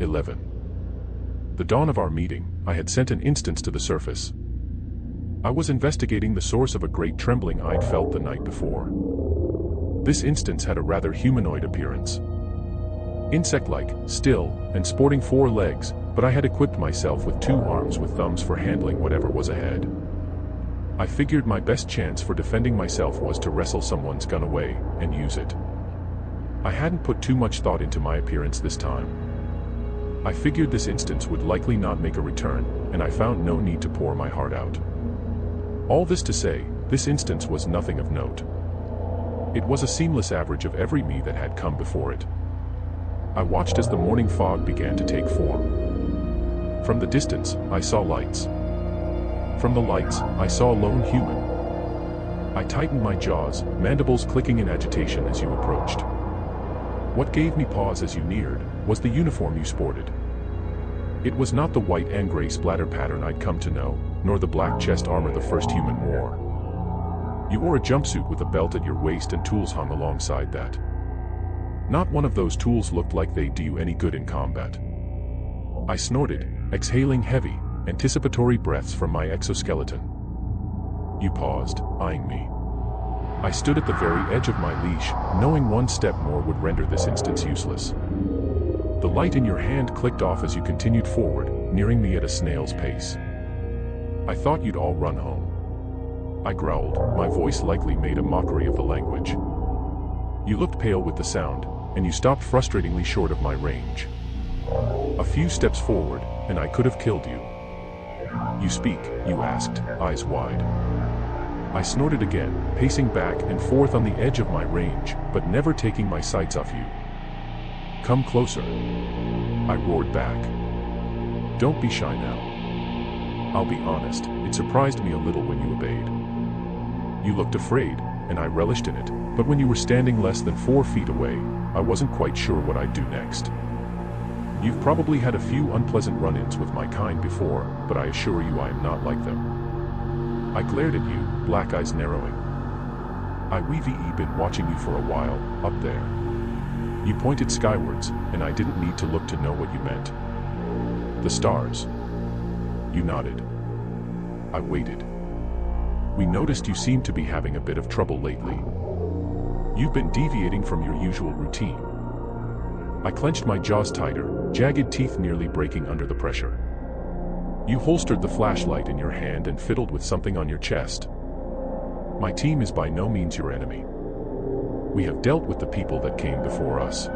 11. The dawn of our meeting, I had sent an instance to the surface. I was investigating the source of a great trembling I'd felt the night before. This instance had a rather humanoid appearance. Insect-like, still, and sporting 4 legs, but I had equipped myself with 2 arms with thumbs for handling whatever was ahead. I figured my best chance for defending myself was to wrestle someone's gun away and use it. I hadn't put too much thought into my appearance this time. I figured this instance would likely not make a return, and I found no need to pour my heart out. All this to say, this instance was nothing of note. It was a seamless average of every me that had come before it. I watched as the morning fog began to take form. From the distance, I saw lights. From the lights, I saw a lone human. I tightened my jaws, mandibles clicking in agitation as you approached. What gave me pause as you neared was the uniform you sported. It was not the white and gray splatter pattern I'd come to know, nor the black chest armor the first human wore. You wore a jumpsuit with a belt at your waist and tools hung alongside that. Not one of those tools looked like they'd do you any good in combat. I snorted, exhaling heavy, anticipatory breaths from my exoskeleton. You paused, eyeing me. I stood at the very edge of my leash, knowing one step more would render this instance useless. The light in your hand clicked off as you continued forward, nearing me at a snail's pace. I thought you'd all run home. I growled, my voice likely made a mockery of the language. You looked pale with the sound, and you stopped frustratingly short of my range. A few steps forward, and I could have killed you. You speak, you asked, eyes wide. I snorted again, pacing back and forth on the edge of my range, but never taking my sights off you. Come closer. I roared back. Don't be shy now. I'll be honest, it surprised me a little when you obeyed. You looked afraid, and I relished in it, but when you were standing less than 4 feet away, I wasn't quite sure what I'd do next. You've probably had a few unpleasant run-ins with my kind before, but I assure you I am not like them. I glared at you, black eyes narrowing. We've been watching you for a while, up there. You pointed skywards, and I didn't need to look to know what you meant. The stars. You nodded. I waited. We noticed you seemed to be having a bit of trouble lately. You've been deviating from your usual routine. I clenched my jaws tighter, jagged teeth nearly breaking under the pressure. You holstered the flashlight in your hand and fiddled with something on your chest. My team is by no means your enemy. We have dealt with the people that came before us.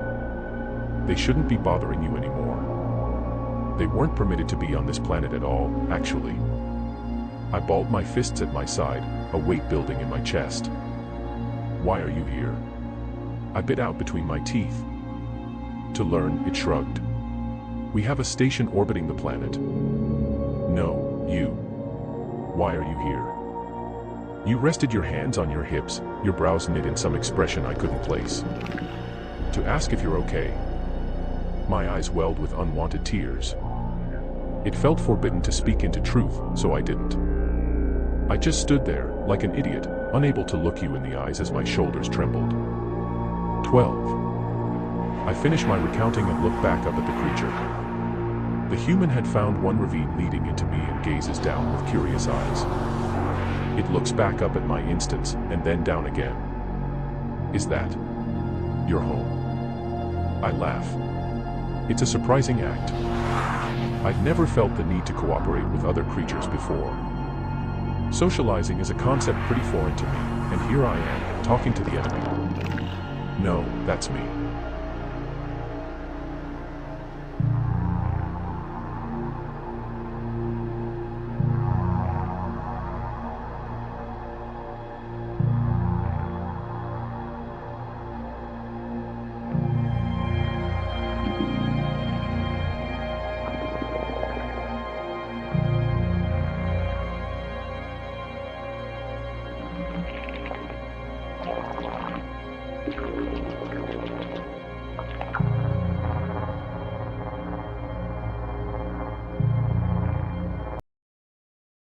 They shouldn't be bothering you anymore. They weren't permitted to be on this planet at all, actually. I balled my fists at my side, a weight building in my chest. Why are you here? I bit out between my teeth. To learn, it shrugged. We have a station orbiting the planet. No, you. Why are you here? You rested your hands on your hips, your brows knit in some expression I couldn't place. To ask if you're okay. My eyes welled with unwanted tears. It felt forbidden to speak into truth, so I didn't. I just stood there, like an idiot, unable to look you in the eyes as my shoulders trembled. 12. I finished my recounting and looked back up at the creature. The human had found one ravine leading into me and gazes down with curious eyes. It looks back up at my instance, and then down again. Is that your home? I laugh. It's a surprising act. I'd never felt the need to cooperate with other creatures before. Socializing is a concept pretty foreign to me, and here I am, talking to the enemy. No, that's me.